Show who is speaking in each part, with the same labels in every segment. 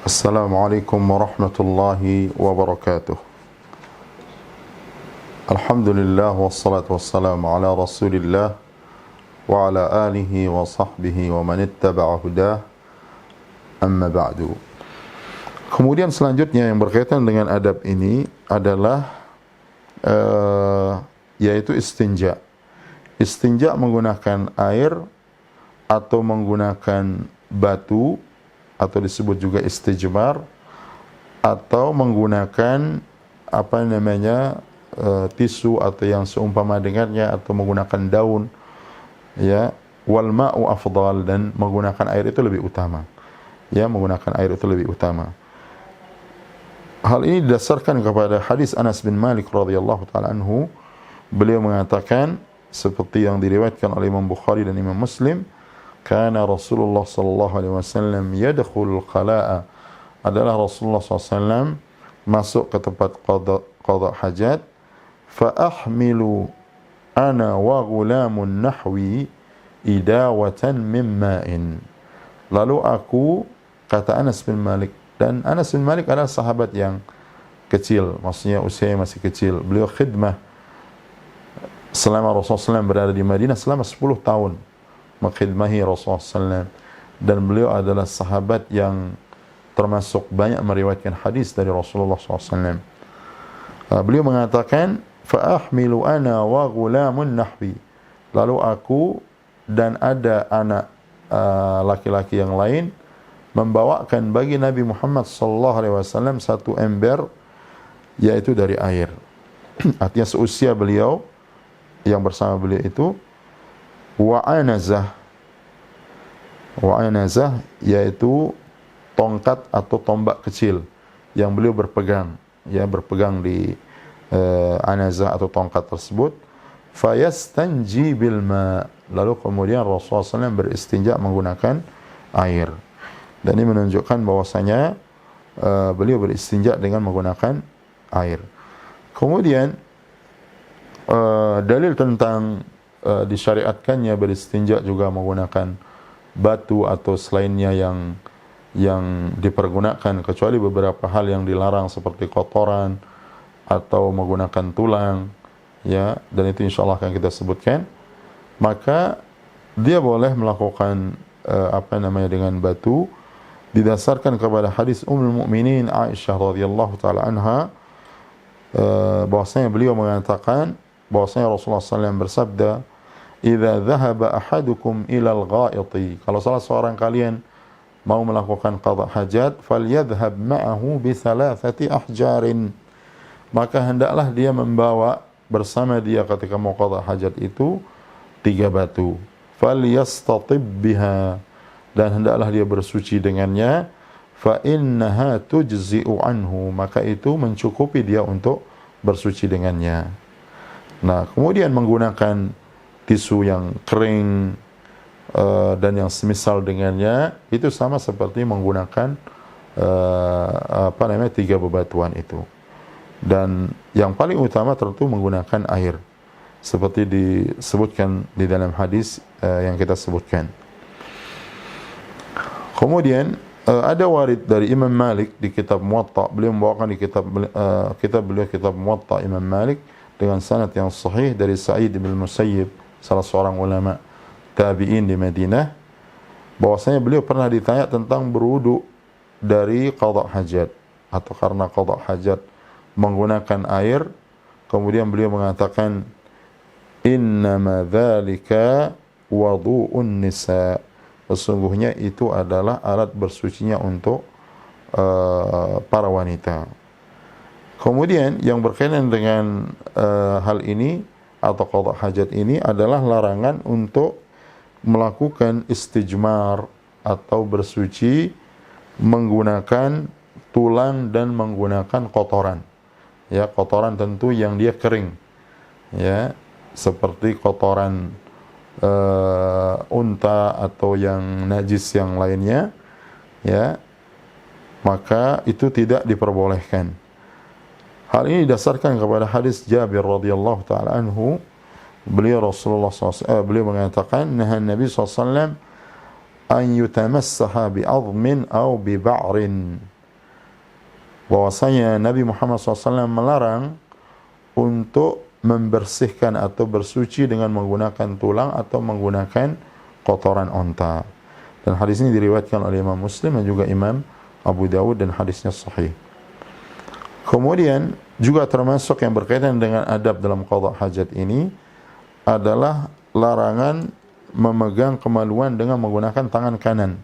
Speaker 1: Assalamualaikum warahmatullahi wabarakatuh. Alhamdulillah wassalatu wassalamu ala Rasulillah wa ala alihi wa sahbihi wa man ittaba'a hudah. Amma ba'du. Kemudian selanjutnya yang berkaitan dengan adab ini adalah yaitu istinja. Istinja menggunakan air atau menggunakan batu atau disebut juga istijmar, atau menggunakan tisu atau yang seumpama dengannya, atau menggunakan daun, ya, wal ma'u afdal, dan menggunakan air itu lebih utama, ya, menggunakan air itu lebih utama. Hal ini didasarkan kepada hadis Anas bin Malik radhiyallahu taala anhu. Beliau mengatakan seperti yang diriwayatkan oleh Imam Bukhari dan Imam Muslim, kana Rasulullah sallallahu alaihi wasallam yadkhulul qala'a, adalah Rasulullah SAW masuk ke tempat qada hajat, fa ahmilu ana wa ghulamun nahwi idawatan min ma'in. Lalu aku, kata Anas bin Malik, dan Anas bin Malik adalah sahabat yang kecil, maksudnya usianya masih kecil. Beliau khidmah selama Rasulullah SAW berada di Madinah selama 10 tahun, mengkhidmahi Rasulullah SAW, dan beliau adalah sahabat yang termasuk banyak meriwayatkan hadis dari Rasulullah SAW. Beliau mengatakan, fa'ahmilu ana wa ghulamun nahwi, lalu aku dan ada anak laki-laki yang lain membawakan bagi Nabi Muhammad SAW satu ember, yaitu dari air. Artinya seusia beliau, yang bersama beliau itu, wa'anazah, yaitu tongkat atau tombak kecil yang beliau berpegang, ya, berpegang di anazah atau tongkat tersebut. Fayastanji bil ma, lalu kemudian Rasulullah SAW beristinja menggunakan air. Dan ini menunjukkan bahwasanya beliau beristinja dengan menggunakan air. Kemudian dalil tentang disyariatkannya beristinja juga menggunakan batu atau selainnya yang dipergunakan, kecuali beberapa hal yang dilarang seperti kotoran atau menggunakan tulang, ya, dan itu insyaallah akan kita sebutkan. Maka dia boleh melakukan dengan batu, didasarkan kepada hadis Ummul Mukminin Aisyah radhiyallahu taala anha, bahwasanya beliau mengatakan bahwasanya Rasulullah SAW bersabda, "Idza dhahaba ahadukum ilal ghaiti", kalau salah seorang kalian mau melakukan qada hajat, falyadhhab ma'ahu bi thalathati ahjarin, maka hendaklah dia membawa bersama dia ketika mau qada hajat itu 3 batu. Falyastatib biha, dan hendaklah dia bersuci dengannya. Fa innaha tujzi'u anhu, maka itu mencukupi dia untuk bersuci dengannya. Nah, kemudian menggunakan tisu yang kering dan yang semisal dengannya, itu sama seperti menggunakan 3 bebatuan itu. Dan yang paling utama tentu menggunakan air, seperti disebutkan di dalam hadis yang kita sebutkan. Kemudian ada warid dari Imam Malik di kitab Muwatta. Beliau membawakan di kitab Muwatta Imam Malik dengan sanad yang sahih dari Sa'id bin Musayyib, salah seorang ulama tabi'in di Madinah, bahwasanya beliau pernah ditanya tentang berwudu dari qada hajat atau karena qada hajat menggunakan air. Kemudian beliau mengatakan, innama dzalika wudu'un nisa, sesungguhnya itu adalah alat bersucinya untuk para wanita. Kemudian yang berkaitan dengan hal ini atau qada hajat ini adalah larangan untuk melakukan istijmar atau bersuci menggunakan tulang dan menggunakan kotoran. Ya, kotoran tentu yang dia kering, ya, seperti kotoran unta atau yang najis yang lainnya, ya, maka itu tidak diperbolehkan. Hal ini didasarkan kepada hadis Jabir radhiyallahu taala anhu. Beliau mengatakan, nahan Nabi SAW an yutamassaha bi 'azmin aw bi ba'rin, bahwasanya Nabi Muhammad SAW melarang untuk membersihkan atau bersuci dengan menggunakan tulang atau menggunakan kotoran onta. Dan hadis ini diriwayatkan oleh Imam Muslim dan juga Imam Abu Dawud dan hadisnya sahih. Kemudian juga termasuk yang berkaitan dengan adab dalam qada hajat ini adalah larangan memegang kemaluan dengan menggunakan tangan kanan.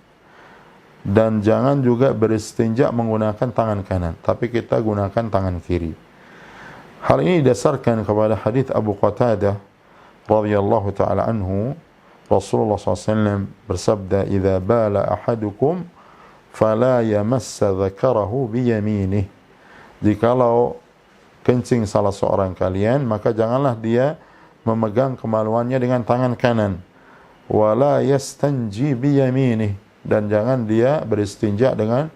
Speaker 1: Dan jangan juga beristinja menggunakan tangan kanan, tapi kita gunakan tangan kiri. Hal ini didasarkan kepada hadis Abu Qatadah radhiyallahu taala anhu, Rasulullah SAW bersabda, "Idza bala ahadukum fala yamassa dzakarahu biyaminih." Jikalau kencing salah seorang kalian, maka janganlah dia memegang kemaluannya dengan tangan kanan. Wala yastanji biyaminih, dan jangan dia beristinja dengan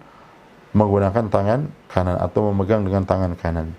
Speaker 1: menggunakan tangan kanan atau memegang dengan tangan kanan.